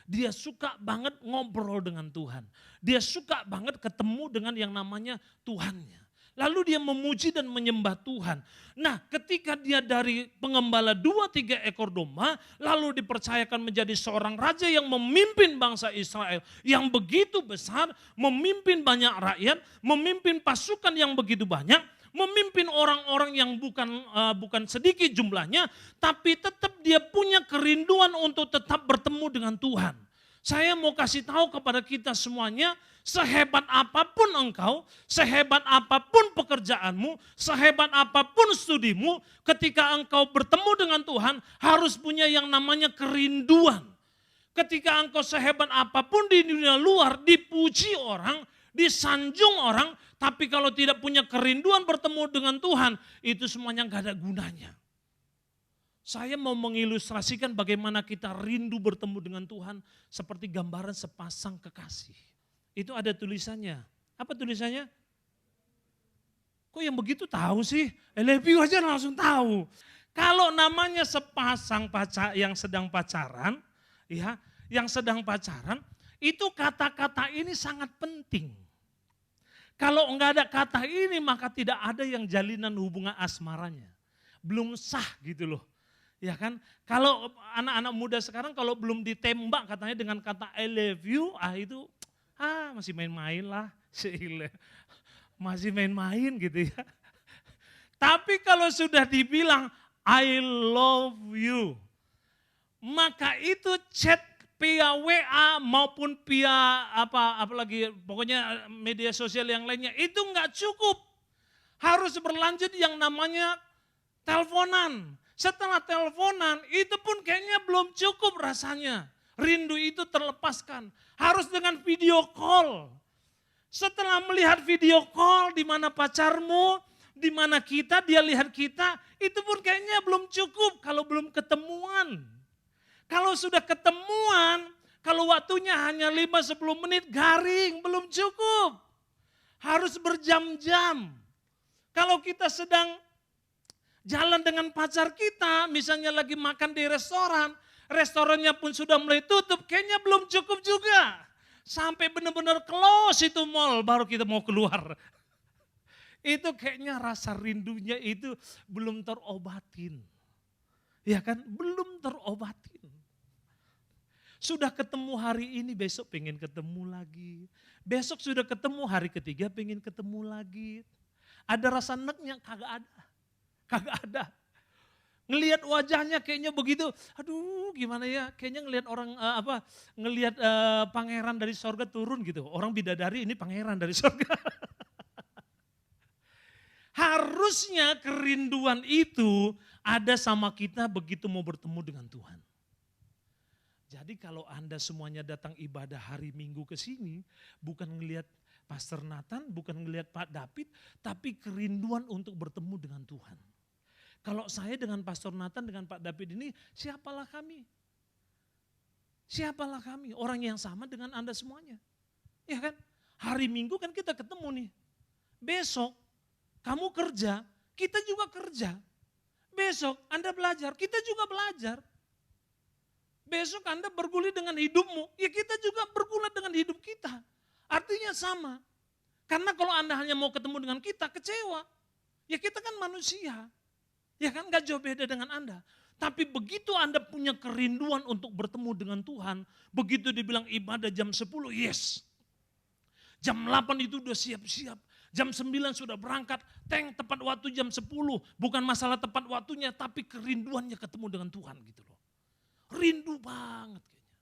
Dia suka banget ngobrol dengan Tuhan. Dia suka banget ketemu dengan yang namanya Tuhannya. Lalu dia memuji dan menyembah Tuhan. Nah, ketika dia dari pengembala 2-3 ekor domba, lalu dipercayakan menjadi seorang raja yang memimpin bangsa Israel yang begitu besar, memimpin banyak rakyat, memimpin pasukan yang begitu banyak, memimpin orang-orang yang bukan sedikit jumlahnya, tapi tetap dia punya kerinduan untuk tetap bertemu dengan Tuhan. Saya mau kasih tahu kepada kita semuanya, sehebat apapun engkau, sehebat apapun pekerjaanmu, sehebat apapun studimu, ketika engkau bertemu dengan Tuhan harus punya yang namanya kerinduan. Ketika engkau sehebat apapun di dunia luar, dipuji orang, disanjung orang, tapi kalau tidak punya kerinduan bertemu dengan Tuhan, itu semuanya gak ada gunanya. Saya mau mengilustrasikan bagaimana kita rindu bertemu dengan Tuhan seperti gambaran sepasang kekasih. Itu ada tulisannya. Apa tulisannya? Kok yang begitu tahu sih? Leview aja langsung tahu. Kalau namanya sepasang yang sedang pacaran, ya, yang sedang pacaran, itu kata-kata ini sangat penting. Kalau enggak ada kata ini maka tidak ada yang jalinan hubungan asmaranya. Belum sah gitu loh. Ya kan? Kalau anak-anak muda sekarang kalau belum ditembak katanya dengan kata I love you, itu masih main-main lah. Masih main-main gitu ya. Tapi kalau sudah dibilang I love you, maka itu chat via WA maupun via apalagi pokoknya media sosial yang lainnya itu enggak cukup. Harus berlanjut yang namanya teleponan. Setelah teleponan itu pun kayaknya belum cukup rasanya. Rindu itu terlepaskan. Harus dengan video call. Setelah melihat video call di mana pacarmu, di mana kita, dia lihat kita, itu pun kayaknya belum cukup kalau belum ketemuan. Kalau sudah ketemuan, kalau waktunya hanya 5-10 menit garing, belum cukup. Harus berjam-jam. Kalau kita sedang jalan dengan pacar kita, misalnya lagi makan di restoran, restorannya pun sudah mulai tutup, kayaknya belum cukup juga. Sampai benar-benar close itu mall, baru kita mau keluar. Itu kayaknya rasa rindunya itu belum terobatin. Ya kan, belum terobatin. Sudah ketemu hari ini, besok pengen ketemu lagi. Besok sudah ketemu hari ketiga, pengen ketemu lagi. Ada rasa neknya, kagak ada. Kagak ada. Ngelihat wajahnya kayaknya begitu, aduh gimana ya, kayaknya ngelihat orang ngelihat pangeran dari sorga turun gitu. Orang bidadari, ini pangeran dari sorga. Harusnya kerinduan itu ada sama kita begitu mau bertemu dengan Tuhan. Jadi kalau Anda semuanya datang ibadah hari Minggu ke sini, bukan ngelihat Pastor Nathan, bukan ngelihat Pak David, tapi kerinduan untuk bertemu dengan Tuhan. Kalau saya dengan Pastor Nathan, dengan Pak David ini, siapalah kami? Siapalah kami? Orang yang sama dengan Anda semuanya. Ya kan? Hari Minggu kan kita ketemu nih. Besok kamu kerja, kita juga kerja. Besok Anda belajar, kita juga belajar. Besok Anda bergulir dengan hidupmu, ya kita juga bergulir dengan hidup kita. Artinya sama. Karena kalau Anda hanya mau ketemu dengan kita, kecewa. Ya kita kan manusia. Ya kan gak jauh beda dengan Anda. Tapi begitu Anda punya kerinduan untuk bertemu dengan Tuhan, begitu dibilang ibadah jam 10, yes. Jam 8 itu udah siap-siap. Jam 9 sudah berangkat, tepat waktu jam 10. Bukan masalah tepat waktunya, tapi kerinduannya ketemu dengan Tuhan gitu loh. Rindu banget kayaknya.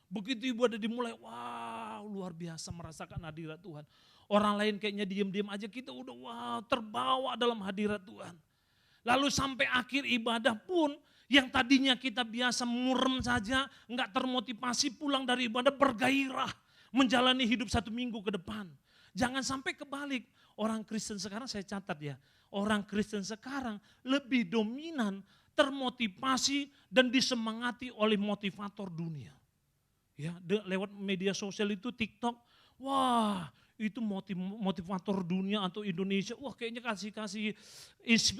Begitu ibadah dimulai, wow luar biasa merasakan hadirat Tuhan. Orang lain kayaknya diam-diam aja, kita udah wow terbawa dalam hadirat Tuhan. Lalu sampai akhir ibadah pun, yang tadinya kita biasa murem saja, enggak termotivasi pulang dari ibadah bergairah. Menjalani hidup 1 minggu ke depan. Jangan sampai kebalik. Orang Kristen sekarang saya catat ya. Orang Kristen sekarang lebih dominan termotivasi dan disemangati oleh motivator dunia. Ya, lewat media sosial itu TikTok. Wah, itu motivator dunia atau Indonesia. Wah, kayaknya kasih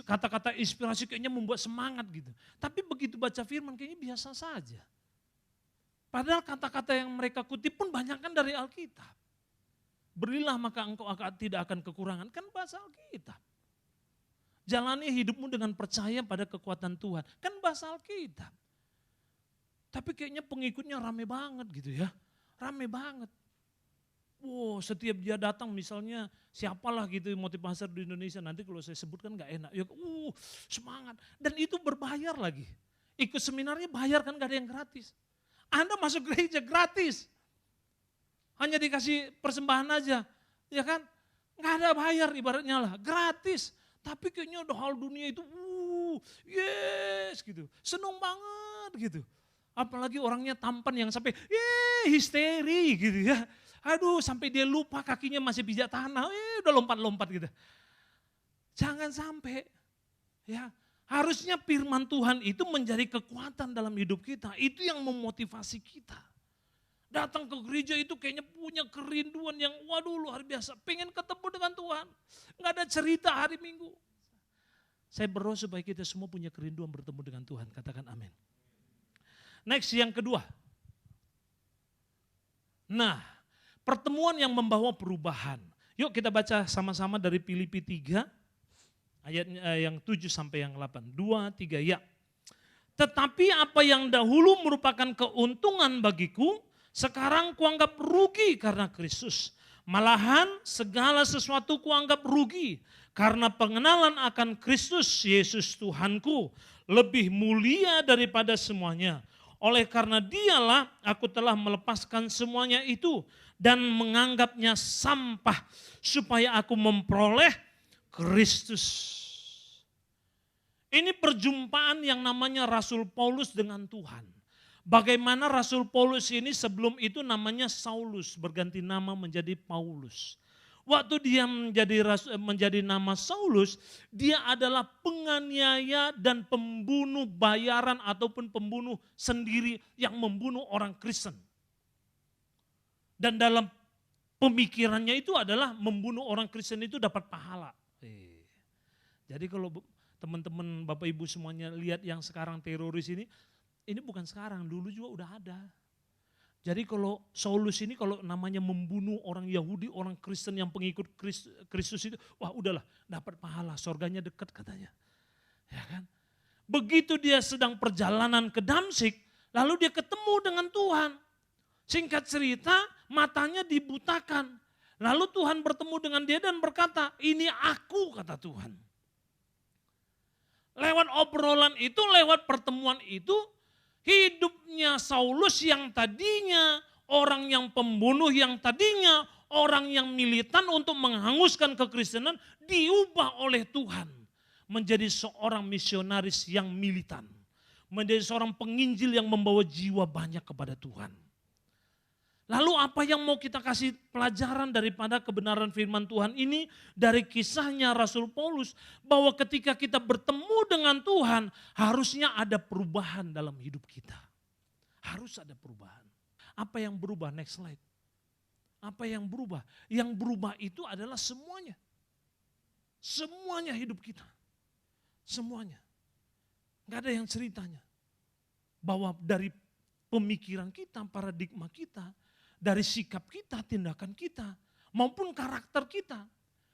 kata-kata inspirasi kayaknya membuat semangat gitu. Tapi begitu baca firman kayaknya biasa saja. Padahal kata-kata yang mereka kutip pun banyak kan dari Alkitab. Berilah maka engkau tidak akan kekurangan. Kan bahasa Alkitab. Jalani hidupmu dengan percaya pada kekuatan Tuhan. Kan bahasa Alkitab. Tapi kayaknya pengikutnya rame banget gitu ya. Rame banget. Wow, setiap dia datang misalnya siapalah gitu motivator di Indonesia. Nanti kalau saya sebutkan gak enak. Ya, semangat. Dan itu berbayar lagi. Ikut seminarnya bayar kan gak ada yang gratis. Anda masuk gereja gratis. Hanya dikasih persembahan aja, ya kan? Nggak ada bayar ibaratnya lah, gratis. Tapi kayaknya udah hal dunia itu, yes gitu, seneng banget gitu. Apalagi orangnya tampan yang sampai, histeri gitu ya. Aduh sampai dia lupa kakinya masih pijak tanah, udah lompat-lompat gitu. Jangan sampai, ya. Harusnya firman Tuhan itu menjadi kekuatan dalam hidup kita, itu yang memotivasi kita. Datang ke gereja itu kayaknya punya kerinduan yang waduh luar biasa. Pengen ketemu dengan Tuhan. Nggak ada cerita hari Minggu. Saya berdoa supaya kita semua punya kerinduan bertemu dengan Tuhan. Katakan amin. Next yang kedua. Nah, pertemuan yang membawa perubahan. Yuk kita baca sama-sama dari Filipi 3. Ayat yang 7 sampai yang 8. 2, 3 ya. Tetapi apa yang dahulu merupakan keuntungan bagiku, sekarang kuanggap rugi karena Kristus. Malahan segala sesuatu kuanggap rugi karena pengenalan akan Kristus Yesus Tuhanku lebih mulia daripada semuanya. Oleh karena dialah aku telah melepaskan semuanya itu dan menganggapnya sampah supaya aku memperoleh Kristus. Ini perjumpaan yang namanya Rasul Paulus dengan Tuhan. Bagaimana Rasul Paulus ini sebelum itu namanya Saulus, berganti nama menjadi Paulus. Waktu dia menjadi nama Saulus, dia adalah penganiaya dan pembunuh bayaran ataupun pembunuh sendiri yang membunuh orang Kristen. Dan dalam pemikirannya itu adalah membunuh orang Kristen itu dapat pahala. Jadi kalau teman-teman Bapak Ibu semuanya lihat yang sekarang teroris ini bukan sekarang, dulu juga udah ada. Jadi kalau Saulus ini kalau namanya membunuh orang Yahudi, orang Kristen yang pengikut Kristus itu, wah udahlah dapat pahala, surganya dekat katanya. Ya kan? Begitu dia sedang perjalanan ke Damsyik, lalu dia ketemu dengan Tuhan. Singkat cerita, matanya dibutakan. Lalu Tuhan bertemu dengan dia dan berkata, ini aku kata Tuhan. Lewat obrolan itu, lewat pertemuan itu, hidupnya Saulus yang tadinya orang yang pembunuh, yang tadinya orang yang militan untuk menghanguskan kekristenan, diubah oleh Tuhan menjadi seorang misionaris yang militan. Menjadi seorang penginjil yang membawa jiwa banyak kepada Tuhan. Lalu apa yang mau kita kasih pelajaran daripada kebenaran firman Tuhan ini dari kisahnya Rasul Paulus, bahwa ketika kita bertemu dengan Tuhan harusnya ada perubahan dalam hidup kita. Harus ada perubahan. Apa yang berubah? Next slide. Apa yang berubah? Yang berubah itu adalah semuanya. Semuanya hidup kita. Semuanya. Gak ada yang ceritanya. Bahwa dari pemikiran kita, paradigma kita, dari sikap kita, tindakan kita, maupun karakter kita.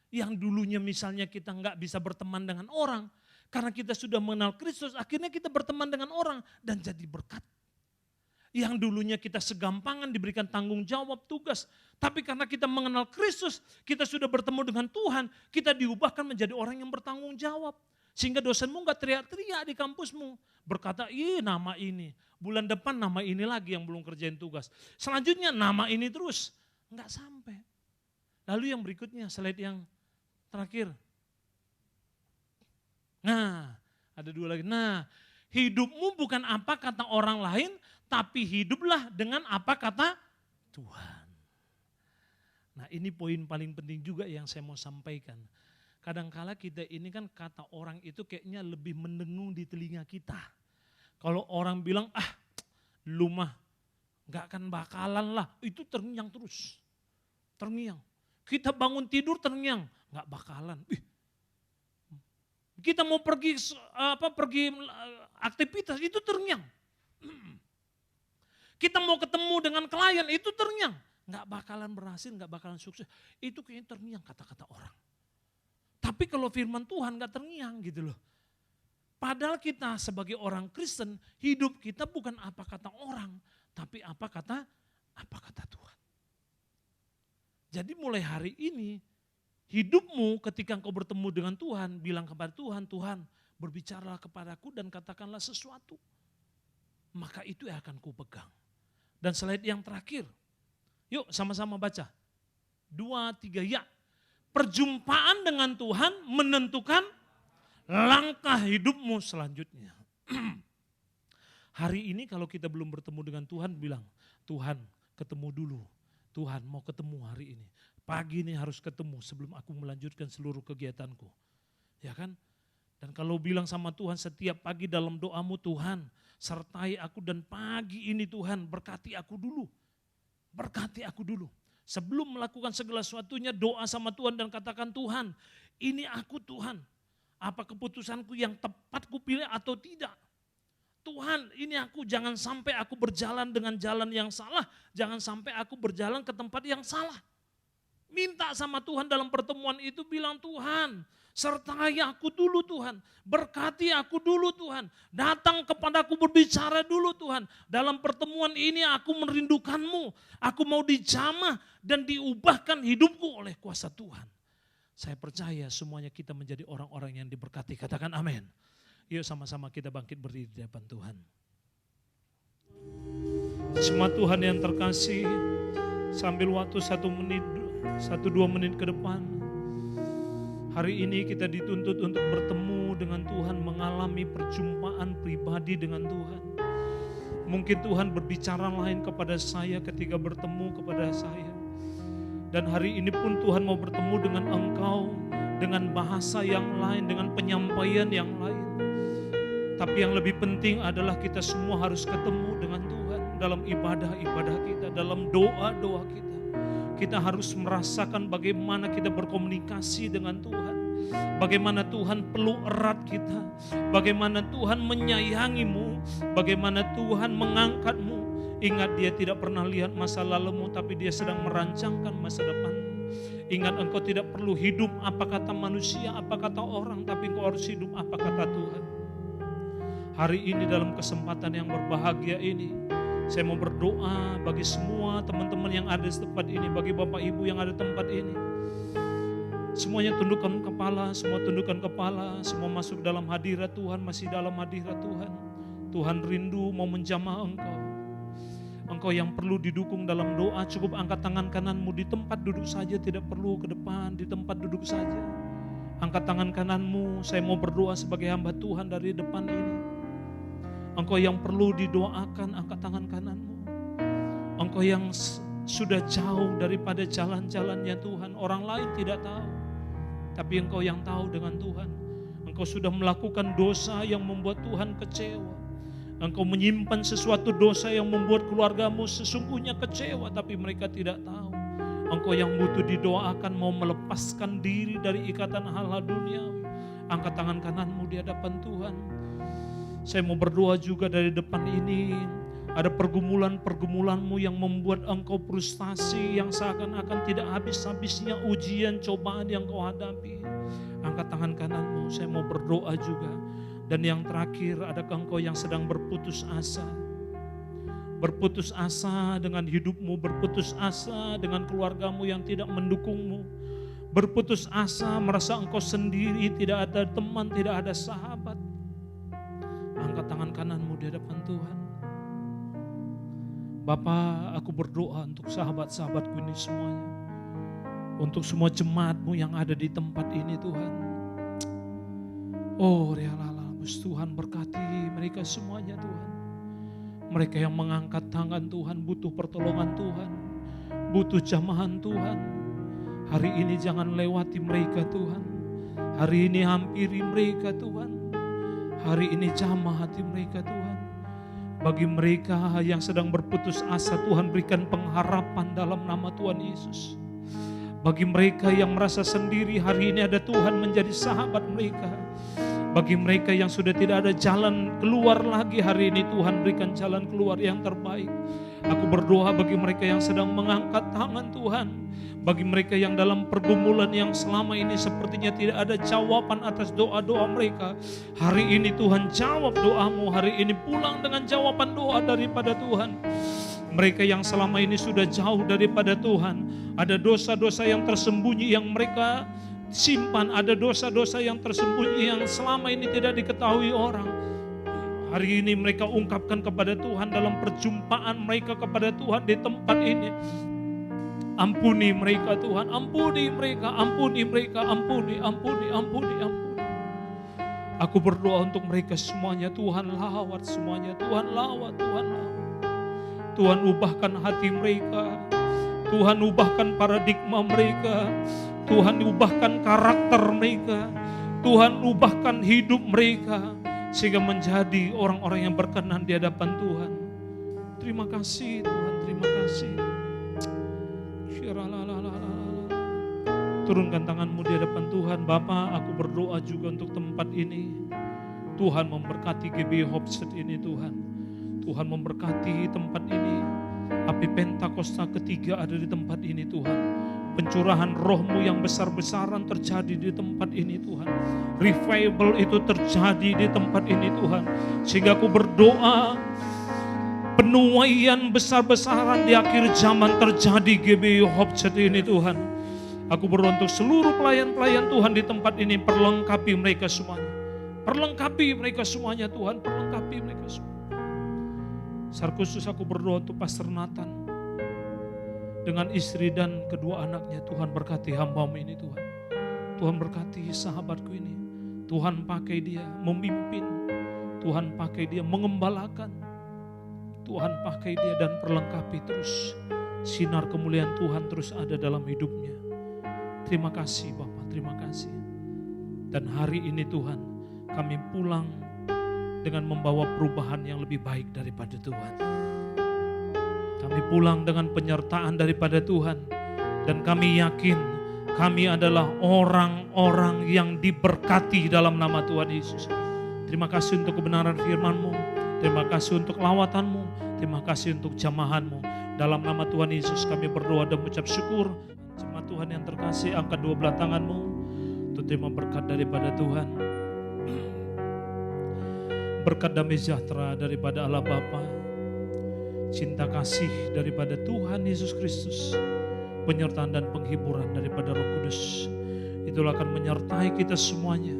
Yang dulunya misalnya kita nggak bisa berteman dengan orang, karena kita sudah mengenal Kristus, akhirnya kita berteman dengan orang dan jadi berkat. Yang dulunya kita segampangan diberikan tanggung jawab, tugas. Tapi karena kita mengenal Kristus, kita sudah bertemu dengan Tuhan, kita diubahkan menjadi orang yang bertanggung jawab. Sehingga dosenmu nggak teriak-teriak di kampusmu. Berkata, nama ini. Bulan depan nama ini lagi yang belum kerjain tugas. Selanjutnya nama ini terus. Nggak sampai. Lalu yang berikutnya, slide yang terakhir. Nah, ada dua lagi. Nah, hidupmu bukan apa kata orang lain, tapi hiduplah dengan apa kata Tuhan. Nah, ini poin paling penting juga yang saya mau sampaikan. Kadangkala kita ini kan kata orang itu kayaknya lebih mendengung di telinga kita. Kalau orang bilang, lu mah gak akan bakalan lah, itu terngiang terus. Terngiang. Kita bangun tidur terngiang, gak bakalan. Kita mau pergi aktivitas, itu terngiang. Kita mau ketemu dengan klien, itu terngiang. Gak bakalan berhasil, gak bakalan sukses. Itu kayaknya terngiang kata-kata orang. Tapi kalau firman Tuhan gak terngiang gitu loh. Padahal kita sebagai orang Kristen, hidup kita bukan apa kata orang, tapi apa kata Tuhan. Jadi mulai hari ini, hidupmu ketika engkau bertemu dengan Tuhan, bilang kepada Tuhan, Tuhan berbicaralah kepadaku dan katakanlah sesuatu. Maka itu yang akan kupegang. Dan slide yang terakhir, yuk sama-sama baca. 2, 3, ya. Perjumpaan dengan Tuhan menentukan langkah hidupmu selanjutnya. Hari ini kalau kita belum bertemu dengan Tuhan, bilang, Tuhan ketemu dulu. Tuhan mau ketemu hari ini. Pagi ini harus ketemu sebelum aku melanjutkan seluruh kegiatanku. Ya kan? Dan kalau bilang sama Tuhan setiap pagi dalam doamu, Tuhan sertai aku dan pagi ini Tuhan berkati aku dulu. Berkati aku dulu. Sebelum melakukan segala sesuatunya, doa sama Tuhan dan katakan, Tuhan ini aku Tuhan. Apa keputusanku yang tepat kupilih atau tidak? Tuhan ini aku, jangan sampai aku berjalan dengan jalan yang salah. Jangan sampai aku berjalan ke tempat yang salah. Minta sama Tuhan dalam pertemuan itu, bilang Tuhan sertai aku dulu Tuhan. Berkati aku dulu Tuhan. Datang kepadaku berbicara dulu Tuhan. Dalam pertemuan ini aku merindukanmu. Aku mau dijamah dan diubahkan hidupku oleh kuasa Tuhan. Saya percaya semuanya kita menjadi orang-orang yang diberkati. Katakan amin. Yuk sama-sama kita bangkit berdiri di hadapan Tuhan. Jemaat Tuhan yang terkasih, sambil waktu 1-2 menit ke depan. Hari ini kita dituntut untuk bertemu dengan Tuhan, mengalami perjumpaan pribadi dengan Tuhan. Mungkin Tuhan berbicara lain kepada saya ketika bertemu kepada saya. Dan hari ini pun Tuhan mau bertemu dengan engkau dengan bahasa yang lain, dengan penyampaian yang lain. Tapi yang lebih penting adalah kita semua harus ketemu dengan Tuhan dalam ibadah-ibadah kita, dalam doa-doa kita. Kita harus merasakan bagaimana kita berkomunikasi dengan Tuhan. Bagaimana Tuhan peluk erat kita. Bagaimana Tuhan menyayangimu. Bagaimana Tuhan mengangkatmu. Ingat, dia tidak pernah lihat masa lalumu, tapi dia sedang merancangkan masa depanmu. Ingat, engkau tidak perlu hidup apa kata manusia, apa kata orang, tapi engkau harus hidup apa kata Tuhan. Hari ini dalam kesempatan yang berbahagia ini, saya mau berdoa bagi semua teman-teman yang ada di tempat ini, bagi Bapak Ibu yang ada di tempat ini. Semuanya tundukkan kepala, semua tundukkan kepala, semua masuk dalam hadirat Tuhan, masih dalam hadirat Tuhan. Tuhan rindu mau menjamah engkau. Engkau yang perlu didukung dalam doa, cukup angkat tangan kananmu di tempat duduk saja, tidak perlu ke depan, di tempat duduk saja. Angkat tangan kananmu, saya mau berdoa sebagai hamba Tuhan dari depan ini. Engkau yang perlu didoakan, angkat tangan kananmu. Engkau yang sudah jauh daripada jalan-jalannya Tuhan, orang lain tidak tahu. Tapi engkau yang tahu dengan Tuhan. Engkau sudah melakukan dosa yang membuat Tuhan kecewa. Engkau menyimpan sesuatu dosa yang membuat keluargamu sesungguhnya kecewa, tapi mereka tidak tahu. Engkau yang butuh didoakan, mau melepaskan diri dari ikatan hal-hal duniawi. Angkat tangan kananmu di hadapan Tuhan. Saya mau berdoa juga dari depan ini. Ada pergumulan-pergumulanmu yang membuat engkau frustasi, yang seakan-akan tidak habis-habisnya ujian, cobaan yang kau hadapi. Angkat tangan kananmu, saya mau berdoa juga. Dan yang terakhir, adakah engkau yang sedang berputus asa? Berputus asa dengan hidupmu, berputus asa dengan keluargamu yang tidak mendukungmu. Berputus asa, merasa engkau sendiri, tidak ada teman, tidak ada sahabat. Angkat tangan kananmu di hadapan Tuhan. Bapa, aku berdoa untuk sahabat-sahabatku ini semuanya. Untuk semua jemaatmu yang ada di tempat ini Tuhan. Oh realalamus Tuhan, berkati mereka semuanya Tuhan. Mereka yang mengangkat tangan Tuhan, butuh pertolongan Tuhan. Butuh jamahan Tuhan. Hari ini jangan lewati mereka Tuhan. Hari ini hampiri mereka Tuhan. Hari ini jamah hati mereka Tuhan. Bagi mereka yang sedang berputus asa, Tuhan berikan pengharapan dalam nama Tuhan Yesus. Bagi mereka yang merasa sendiri, hari ini ada Tuhan menjadi sahabat mereka. Bagi mereka yang sudah tidak ada jalan keluar lagi, hari ini Tuhan berikan jalan keluar yang terbaik. Aku berdoa bagi mereka yang sedang mengangkat tangan Tuhan. Bagi mereka yang dalam pergumulan yang selama ini sepertinya tidak ada jawaban atas doa-doa mereka. Hari ini Tuhan jawab doamu, hari ini pulang dengan jawaban doa daripada Tuhan. Mereka yang selama ini sudah jauh daripada Tuhan, ada dosa-dosa yang tersembunyi yang mereka simpan, ada dosa-dosa yang tersembunyi yang selama ini tidak diketahui orang. Hari ini mereka ungkapkan kepada Tuhan dalam perjumpaan mereka kepada Tuhan di tempat ini. Ampuni mereka Tuhan, ampuni mereka, ampuni mereka, ampuni. Aku berdoa untuk mereka semuanya, Tuhan lawat semuanya, Tuhan lawat, Tuhan lawat. Tuhan ubahkan hati mereka, Tuhan ubahkan paradigma mereka, Tuhan ubahkan karakter mereka, Tuhan ubahkan hidup mereka, sehingga menjadi orang-orang yang berkenan di hadapan Tuhan. Terima kasih Tuhan, terima kasih. Turunkan tanganmu di hadapan Tuhan. Bapa, aku berdoa juga untuk tempat ini. Tuhan memberkati GB Hopset ini Tuhan. Tuhan memberkati tempat ini. Api Pentakosta ketiga ada di tempat ini Tuhan. Pencurahan roh-Mu yang besar-besaran terjadi di tempat ini Tuhan. Revival itu terjadi di tempat ini Tuhan. Sehingga aku berdoa penuaian besar-besaran di akhir zaman terjadi GB Hopset ini Tuhan. Aku berdoa untuk seluruh pelayan-pelayan Tuhan di tempat ini, perlengkapi mereka semuanya. Perlengkapi mereka semuanya Tuhan, perlengkapi mereka semua. Secara khusus aku berdoa untuk Pastor Nathan dengan istri dan kedua anaknya. Tuhan berkati hamba-Mu ini Tuhan. Tuhan berkati sahabatku ini. Tuhan pakai dia memimpin. Tuhan pakai dia mengembalakan. Tuhan pakai dia dan perlengkapi terus. Sinar kemuliaan Tuhan terus ada dalam hidupnya. Terima kasih Bapak, terima kasih. Dan hari ini Tuhan, kami pulang dengan membawa perubahan yang lebih baik daripada Tuhan. Kami pulang dengan penyertaan daripada Tuhan. Dan kami yakin kami adalah orang-orang yang diberkati dalam nama Tuhan Yesus. Terima kasih untuk kebenaran firman-Mu. Terima kasih untuk lawatan-Mu. Terima kasih untuk jamahan-Mu. Dalam nama Tuhan Yesus kami berdoa dan mengucap syukur. Jemaat Tuhan yang terkasih, angkat dua belah tanganmu untuk terima berkat daripada Tuhan. Berkat damai sejahtera daripada Allah Bapa, cinta kasih daripada Tuhan Yesus Kristus, penyertaan dan penghiburan daripada Roh Kudus itulah akan menyertai kita semuanya.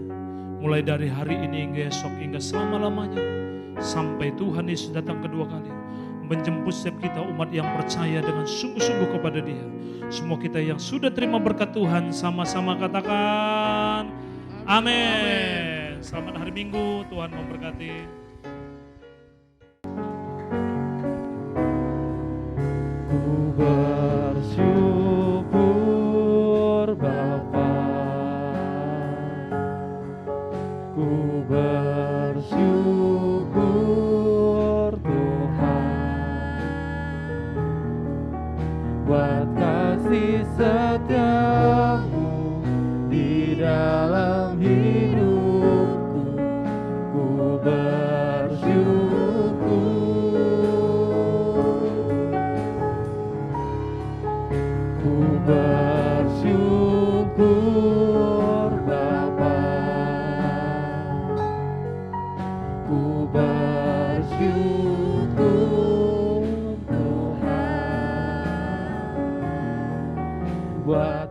Mulai dari hari ini hingga esok, hingga selama-lamanya. Sampai Tuhan Yesus datang kedua kali. Menjemput setiap kita umat yang percaya dengan sungguh-sungguh kepada Dia. Semua kita yang sudah terima berkat Tuhan, sama-sama katakan amin. Selamat hari Minggu, Tuhan memberkati. Ku bersyukur Bapa, ku bersyukur Tuhan, buat kasih setiamu di dalam hidupku. Ku bersyukur Bapa, ku bersyukur Tuhan, buat